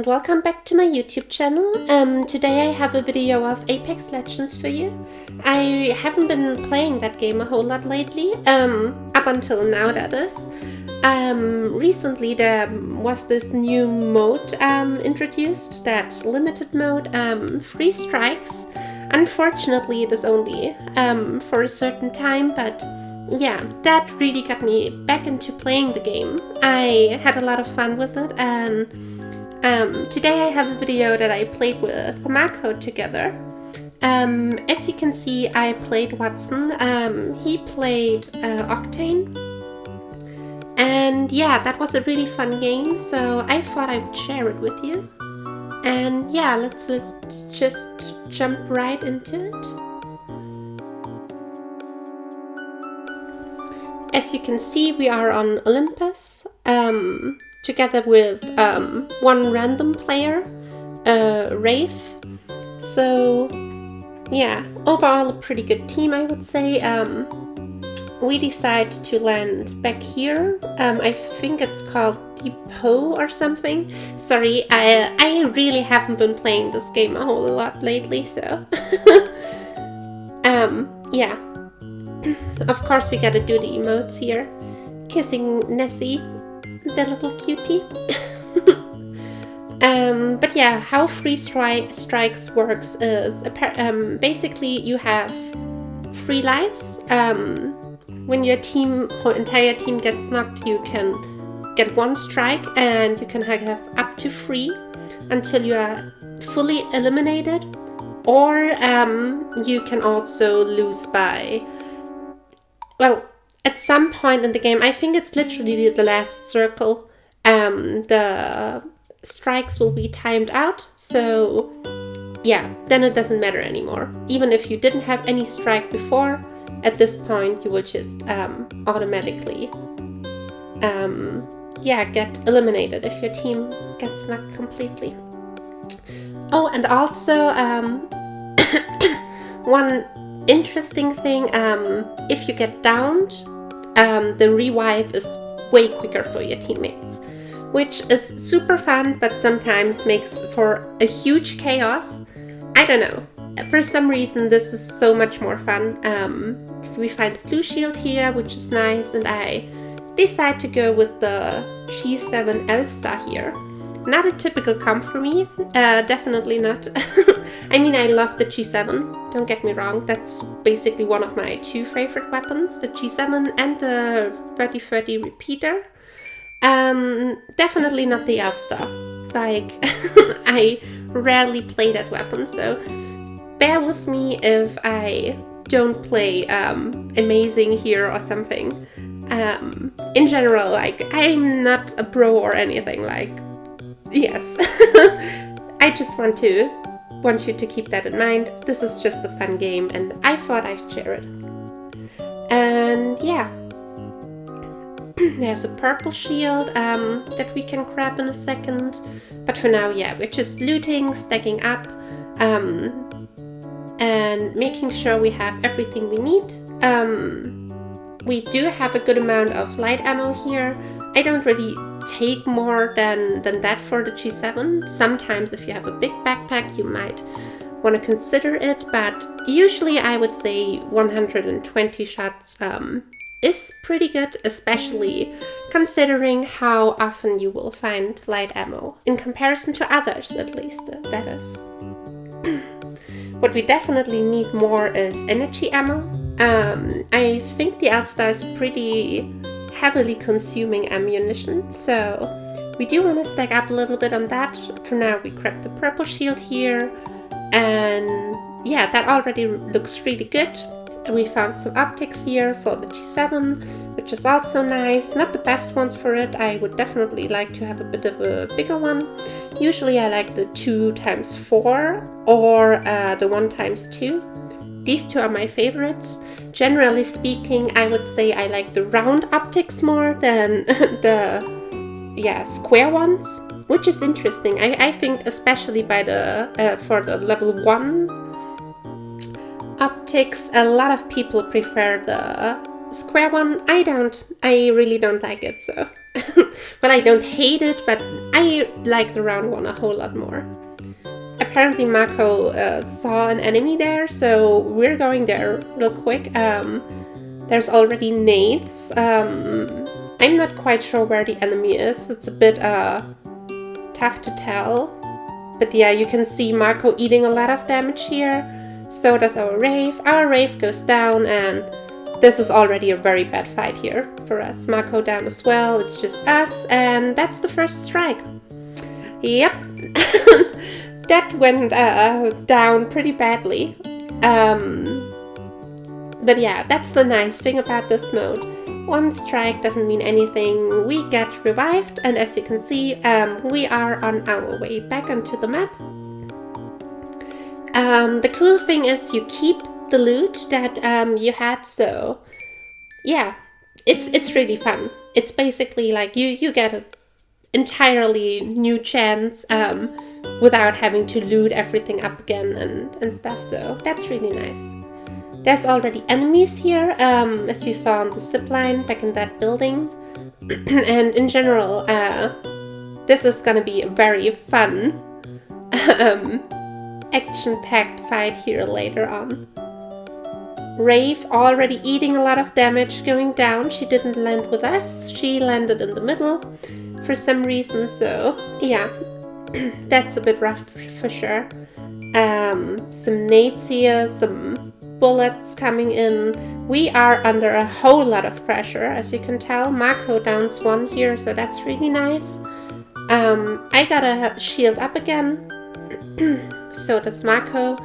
and welcome back to my YouTube channel. Today I have a video of Apex Legends for you. I haven't been playing that game a whole lot lately, up until now that is. Recently there was this new mode introduced, that limited mode, 3 strikes. Unfortunately it is only for a certain time, but yeah, that really got me back into playing the game. I had a lot of fun with it, and today I have a video that I played with Marco together. As you can see, I played Wattson, he played Octane, and yeah, that was a really fun game, so I thought I would share it with you. And yeah, let's just jump right into it. As you can see, we are on Olympus, together with one random player, Rafe. So yeah, overall a pretty good team, I would say. We decided to land back here. I think it's called Depot or something. Sorry, I really haven't been playing this game a whole lot lately, so yeah. Of course we gotta do the emotes here. Kissing Nessie, the little cutie. But yeah, how 3 strikes works is basically you have 3 lives. When your entire team gets knocked, you can get 1 strike, and you can have up to 3 until you are fully eliminated. Or you can also lose by, well, at some point in the game, I think it's literally the last circle, the strikes will be timed out, so yeah, then it doesn't matter anymore. Even if you didn't have any strike before, at this point you will just automatically get eliminated if your team gets knocked completely. Oh, and also one interesting thing, if you get downed, the revive is way quicker for your teammates, which is super fun, but sometimes makes for a huge chaos. I don't know, for some reason this is so much more fun. We find a blue shield here, which is nice, and I decide to go with the G7 L-Star here. Not a typical comp for me, definitely not. I mean, I love the G7, don't get me wrong, that's basically one of my 2 favorite weapons, the G7 and the 3030 repeater. Definitely not the L-Star, like, I rarely play that weapon, so bear with me if I don't play amazing here or something. In general, like, I'm not a pro or anything, like, yes. I just want you to keep that in mind. This is just a fun game, and I thought I'd share it. And yeah, there's a purple shield that we can grab in a second. But for now, yeah, we're just looting, stacking up, and making sure we have everything we need. We do have a good amount of light ammo here. I don't really take more than that for the G7. Sometimes if you have a big backpack you might want to consider it, but usually I would say 120 shots is pretty good, especially considering how often you will find light ammo, in comparison to others at least, that is. What we definitely need more is energy ammo. I think the L-Star is pretty heavily consuming ammunition, so we do want to stack up a little bit on that. For now we grab the purple shield here, and yeah, that already looks really good. We found some optics here for the G7, which is also nice. Not the best ones for it, I would definitely like to have a bit of a bigger one. Usually I like the 2x4 or the 1x2. These 2 are my favorites. Generally speaking, I would say I like the round optics more than the square ones, which is interesting. I think especially by the for the level 1 optics, a lot of people prefer the square one. I don't. I really don't like it, so Well, I don't hate it, but I like the round one a whole lot more. Apparently Mako saw an enemy there, so we're going there real quick. There's already nades. I'm not quite sure where the enemy is. It's a bit tough to tell. But yeah, you can see Mako eating a lot of damage here. So does our Wraith. Our Wraith goes down, and this is already a very bad fight here for us. Mako down as well. It's just us, and that's the first strike. Yep. That went down pretty badly. But yeah, that's the nice thing about this mode. One strike doesn't mean anything. We get revived, and as you can see, we are on our way back onto the map. The cool thing is you keep the loot that you had, so yeah, it's really fun. It's basically like you get an entirely new chance without having to loot everything up again and stuff, so that's really nice. There's already enemies here, as you saw on the zipline back in that building. And in general, this is gonna be a very fun, action-packed fight here later on. Wraith already eating a lot of damage, going down. She didn't land with us, she landed in the middle for some reason, so yeah, that's a bit rough for sure. Some nades here, some bullets coming in. We are under a whole lot of pressure, as you can tell. Mako downs one here, so that's really nice. I gotta shield up again. So does Mako.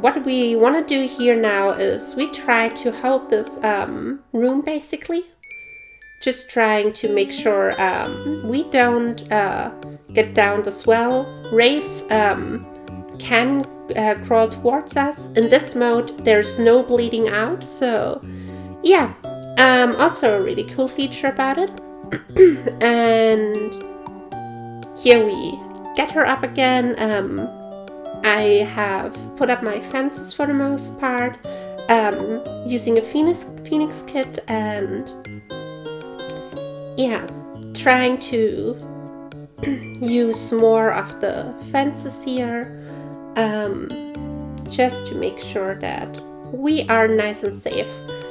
What we want to do here now is we try to hold this room, basically. Just trying to make sure we don't get downed as well. Wraith can crawl towards us. In this mode, there's no bleeding out, so yeah. Also a really cool feature about it. And here we get her up again. I have put up my fences for the most part, using a Phoenix kit, and yeah, trying to use more of the fences here. Just to make sure that we are nice and safe.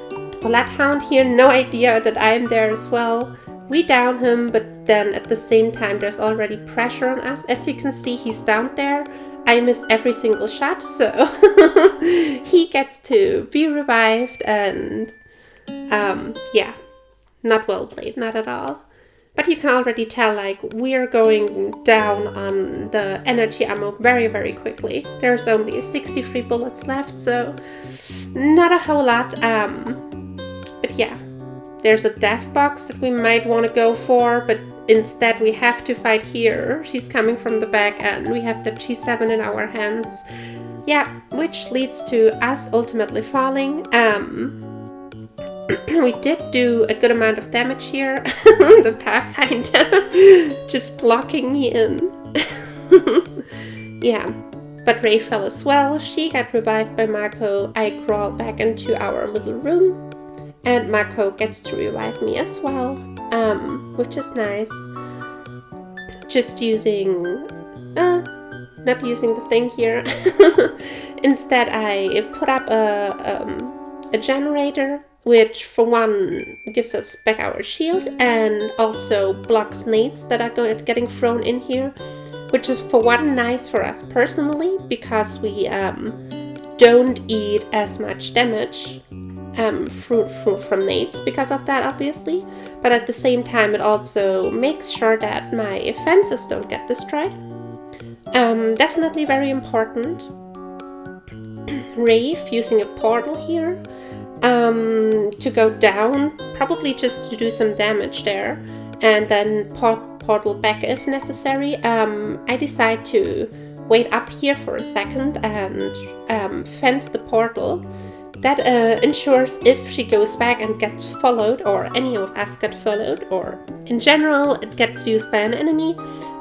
The Bloodhound here, no idea that I'm there as well. We down him, but then at the same time there's already pressure on us. As you can see, he's down there. I miss every single shot, so he gets to be revived, and yeah, not well played, not at all. But you can already tell, like, we're going down on the energy ammo very, very quickly. There's only 63 bullets left, so not a whole lot. But yeah, there's a death box that we might want to go for, but instead we have to fight here. She's coming from the back, and we have the G7 in our hands. Yeah, which leads to us ultimately falling. We did do a good amount of damage here. The Pathfinder just blocking me in. Yeah, but Ray fell as well. She got revived by Mako. I crawl back into our little room, and Mako gets to revive me as well, which is nice. Just using, not using the thing here. Instead, I put up a generator, which for one gives us back our shield and also blocks nades that are getting thrown in here, which is for one nice for us personally, because we don't eat as much damage from nades because of that, obviously, but at the same time it also makes sure that my fences don't get destroyed. Definitely very important. Wraith using a portal here to go down, probably just to do some damage there, and then portal back if necessary. I decide to wait up here for a second and fence the portal. That ensures if she goes back and gets followed, or any of us get followed, or in general it gets used by an enemy,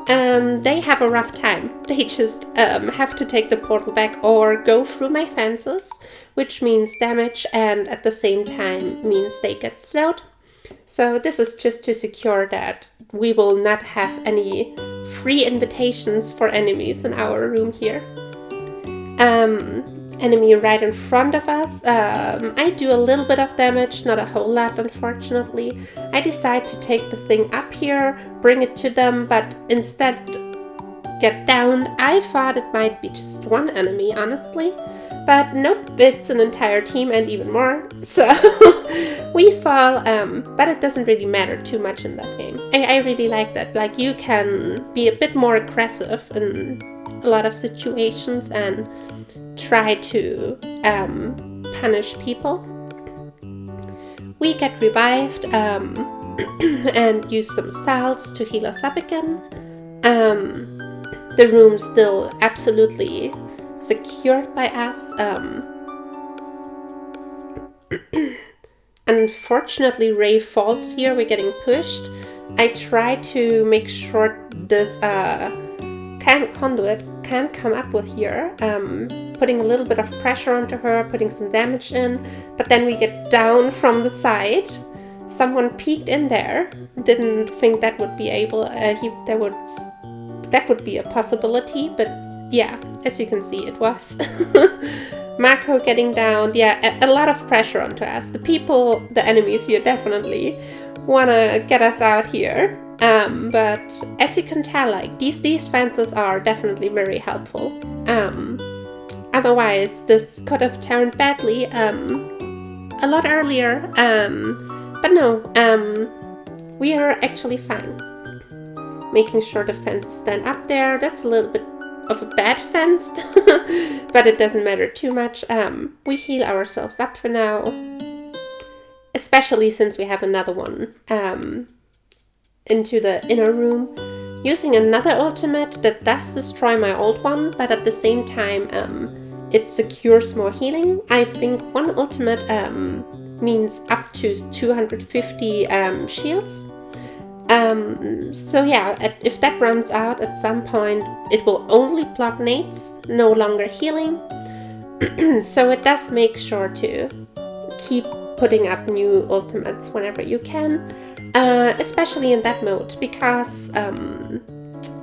they have a rough time. They just have to take the portal back or go through my fences, which means damage and at the same time means they get slowed. So this is just to secure that we will not have any free invitations for enemies in our room here. Enemy right in front of us. I do a little bit of damage, not a whole lot, unfortunately. I decide to take the thing up here, bring it to them, but instead get downed. I thought it might be just one enemy, honestly. But nope, it's an entire team and even more. So we fall, but it doesn't really matter too much in that game. I really like that. Like, you can be a bit more aggressive in a lot of situations and try to punish people. We get revived and use some salts to heal us up again. The room's still absolutely secured by us. Unfortunately, Ray falls here. We're getting pushed. I try to make sure this conduit can't come up with here. Putting a little bit of pressure onto her, putting some damage in, but then we get down from the side. Someone peeked in there. Didn't think that would be able. That would be a possibility, but yeah, as you can see, it was. Marco getting down. Yeah, a lot of pressure onto us. The enemies here definitely wanna get us out here. But as you can tell, like, these fences are definitely very helpful. Otherwise, this could have turned badly a lot earlier. But no, we are actually fine. Making sure the fences stand up there. That's a little bit of a bad fence, but it doesn't matter too much. We heal ourselves up for now, especially since we have another one into the inner room, using another ultimate that does destroy my old one, but at the same time it secures more healing. I think one ultimate means up to 250 shields. So yeah, if that runs out at some point, it will only block nades, no longer healing. So it does make sure to keep putting up new ultimates whenever you can, especially in that mode, because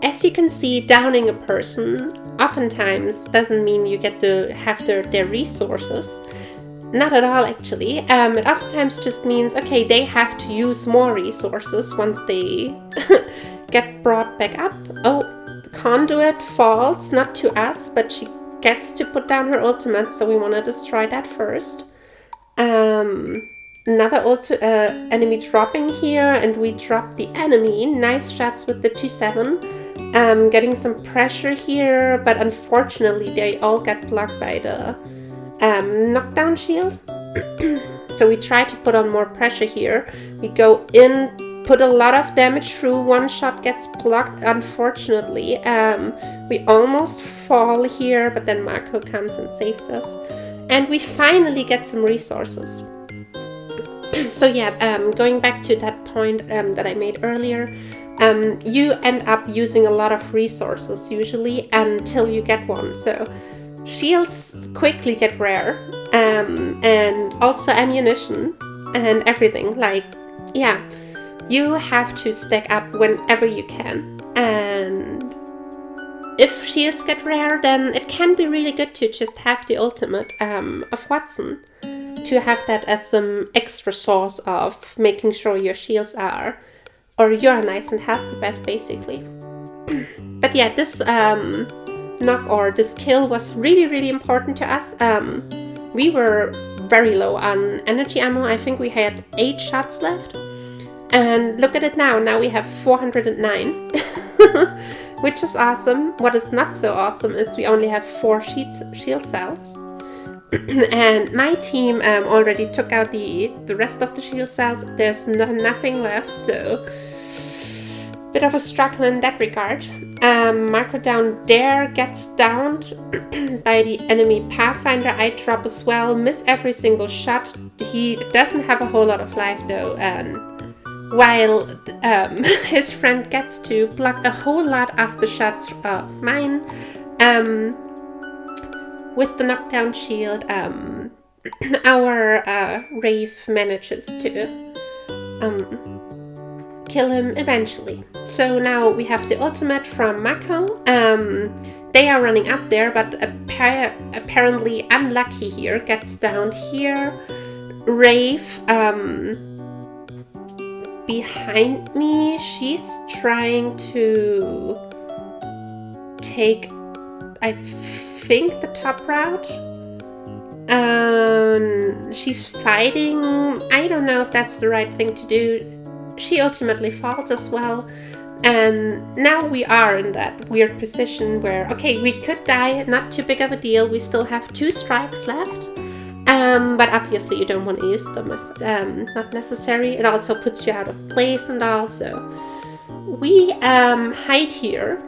as you can see, downing a person oftentimes doesn't mean you get to have their resources. Not at all, actually. It oftentimes just means, okay, they have to use more resources once they get brought back up. Oh, the conduit falls, not to us, but she gets to put down her ultimate, so we want to destroy that first. Another enemy dropping here, and we drop the enemy. Nice shots with the G7. Getting some pressure here, but unfortunately they all get blocked by the knockdown shield. So we try to put on more pressure here. We go in, put a lot of damage through. One shot gets blocked, unfortunately. We almost fall here, but then Marco comes and saves us. And we finally get some resources. So yeah, going back to that point that I made earlier, you end up using a lot of resources usually until you get one. So shields quickly get rare, and also ammunition and everything. Like, yeah, you have to stack up whenever you can. And if shields get rare, then it can be really good to just have the ultimate of Wattson, to have that as some extra source of making sure your shields are, or you're nice and healthy, basically. But yeah, this this kill was really important to us. We were very low on energy ammo. I think we had 8 shots left. And look at it now. Now we have 409. Which is awesome. What is not so awesome is we only have 4 shield cells. And my team already took out the rest of the shield cells. There's nothing left, so bit of a struggle in that regard. Marco down there gets downed by the enemy Pathfinder. I drop as well, miss every single shot. He doesn't have a whole lot of life though, and while his friend gets to block a whole lot of the shots of mine, with the knockdown shield, our Wraith manages to kill him eventually. So now we have the ultimate from Mako. They are running up there, but apparently Unlucky here gets down here. Rave behind me. She's trying to take, I think, the top route. She's fighting. I don't know if that's the right thing to do. She ultimately falls as well. And now we are in that weird position where, okay, we could die, not too big of a deal. We still have 2 strikes left. But obviously you don't want to use them if not necessary. It also puts you out of place and all. So we hide here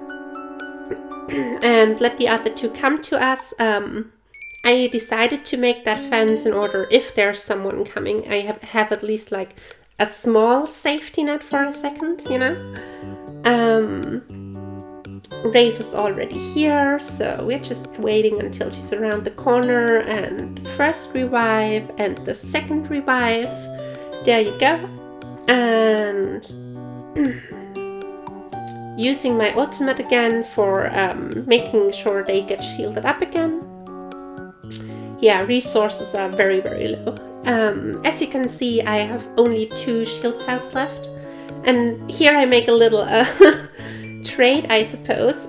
and let the other 2 come to us. I decided to make that fence in order if there's someone coming, I have at least like a small safety net for a second, you know? Rave is already here, so we're just waiting until she's around the corner, and first revive and the second revive. There you go. And using my ultimate again for making sure they get shielded up again. Yeah, resources are very, very low. As you can see, I have only 2 shield cells left. And here I make a little trade, I suppose.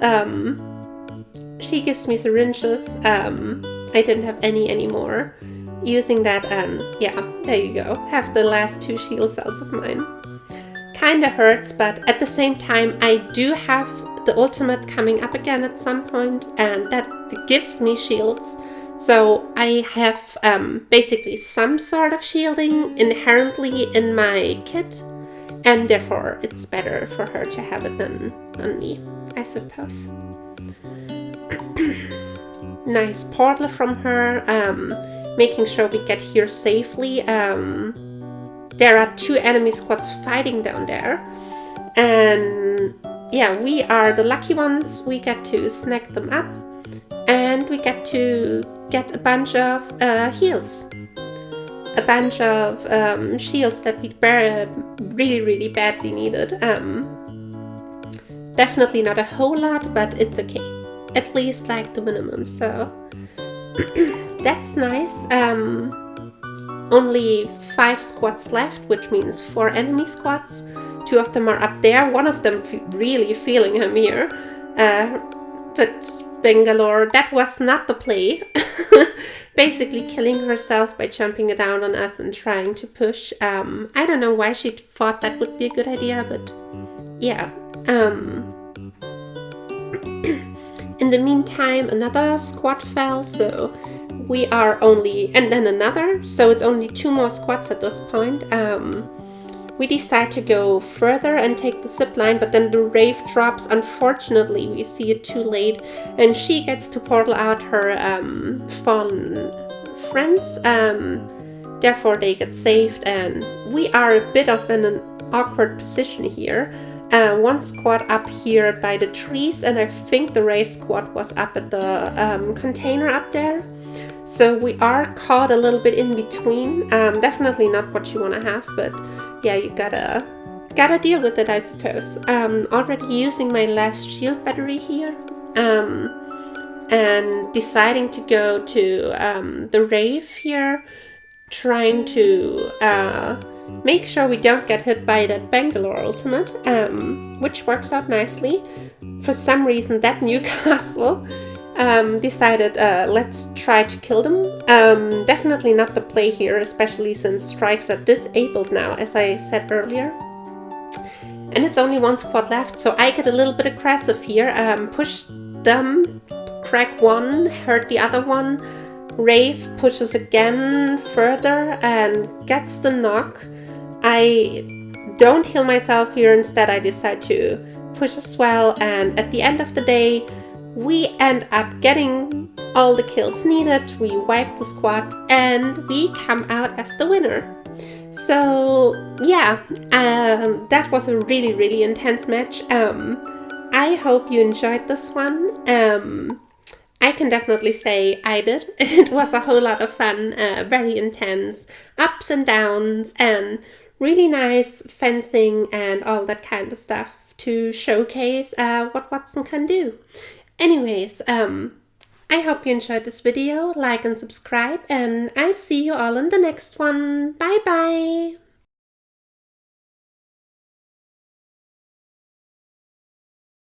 She gives me syringes. I didn't have any anymore. Using that, yeah, there you go. Have the last 2 shield cells of mine. Kinda hurts, but at the same time, I do have the ultimate coming up again at some point, and that gives me shields. So I have basically some sort of shielding inherently in my kit, and therefore it's better for her to have it than on me, I suppose. Nice portal from her, making sure we get here safely. There are 2 enemy squads fighting down there, and yeah, we are the lucky ones. We get to snack them up, and we get to get a bunch of heals. A bunch of shields that we really, really badly needed. Definitely not a whole lot, but it's okay. At least like the minimum, so that's nice. Only 5 squads left, which means 4 enemy squads. 2 of them are up there. One of them really feeling him here. But Bangalore, that was not the play. Basically killing herself by jumping down on us and trying to push. I don't know why she thought that would be a good idea, but yeah. In the meantime, another squad fell, so we are only... and then another, so it's only 2 more squads at this point. We decide to go further and take the zip line, but then the Rave drops. Unfortunately, we see it too late, and she gets to portal out her fallen friends. Therefore, they get saved, and we are a bit of in an awkward position here. 1 squad up here by the trees, and I think the Rave squad was up at the container up there. So we are caught a little bit in between. Definitely not what you want to have, but yeah, you gotta deal with it, I suppose. Already using my last shield battery here, and deciding to go to the Rave here, trying to make sure we don't get hit by that Bangalore ultimate, which works out nicely. For some reason, that Newcastle decided let's try to kill them. Definitely not the play here, especially since strikes are disabled now, as I said earlier. And it's only 1 squad left, so I get a little bit aggressive here. Push them, crack 1, hurt the other one. Rave pushes again further and gets the knock. I don't heal myself here, instead I decide to push as well, and at the end of the day, we end up getting all the kills needed, we wipe the squad, and we come out as the winner. So yeah, that was a really, really intense match. I hope you enjoyed this one. I can definitely say I did. It was a whole lot of fun, very intense, ups and downs, and really nice fencing and all that kind of stuff to showcase what Wattson can do. Anyways, I hope you enjoyed this video. Like and subscribe, and I'll see you all in the next one. Bye bye!